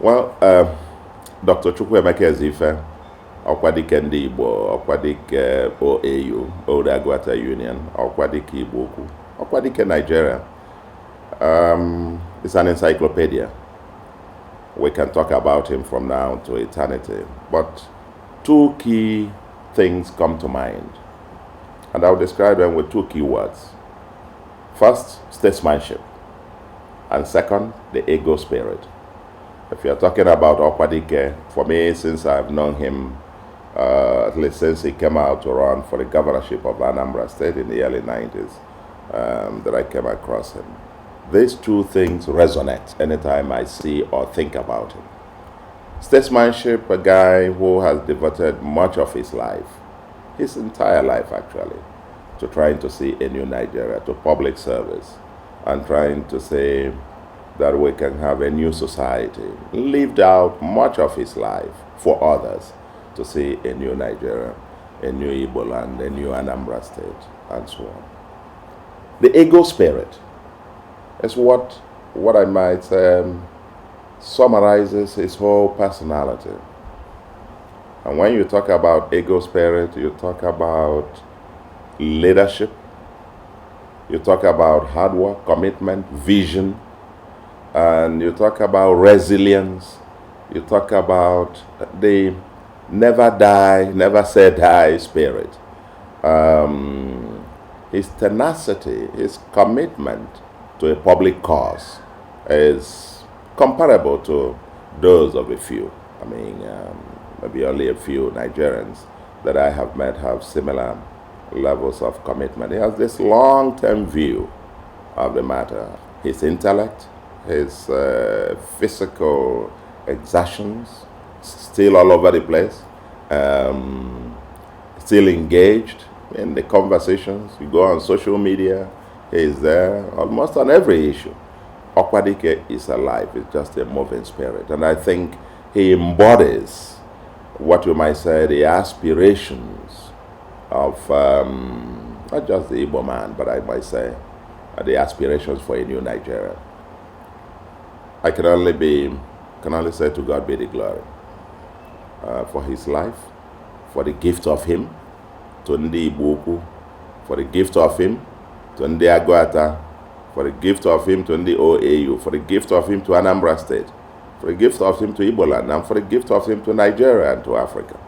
Well, Dr. Chukwuemeka Ezeife, Okwadike ndị Igbo, Okwadike OAU, Old Agwata Union, Okwadike Igbo, Okwadike Nigeria. It's an encyclopedia. We can talk about him from now to eternity. But two key things come to mind, and I'll describe them with two key words. First, statesmanship, and second, the ego spirit. If you're talking about Okwadike, for me, since I've known him, at least since he came out to run for the governorship of Anambra State in the early 90s, that I came across him. These two things resonate anytime I see or think about him. Statesmanship, a guy who has devoted much of his life, his entire life actually, to trying to see a new Nigeria, to public service, and trying to say that we can have a new society. Lived out much of his life for others to see a new Nigeria, a new Igbo land, a new Anambra State, and so on. The ego spirit is what I might summarizes his whole personality. And when you talk about ego spirit, you talk about leadership, you talk about hard work, commitment, vision, and you talk about resilience, you talk about the never die, never say die spirit. His tenacity, his commitment to a public cause is comparable to those of a few. I mean, maybe only a few Nigerians that I have met have similar levels of commitment. He has this long-term view of the matter. His intellect, his physical exertions, still all over the place, still engaged in the conversations. You go on social media, he's there almost on every issue. Okwadike is alive, it's just a moving spirit. And I think he embodies what you might say the aspirations of not just the Igbo man, but I might say the aspirations for a new Nigeria. I can only say to God be the glory for his life, for the gift of him to Ndi Igbo, for the gift of him to Ndi Agwata, for the gift of him to Ndi OAU, for the gift of him to Anambra State, for the gift of him to Igbo land, and for the gift of him to Nigeria and to Africa.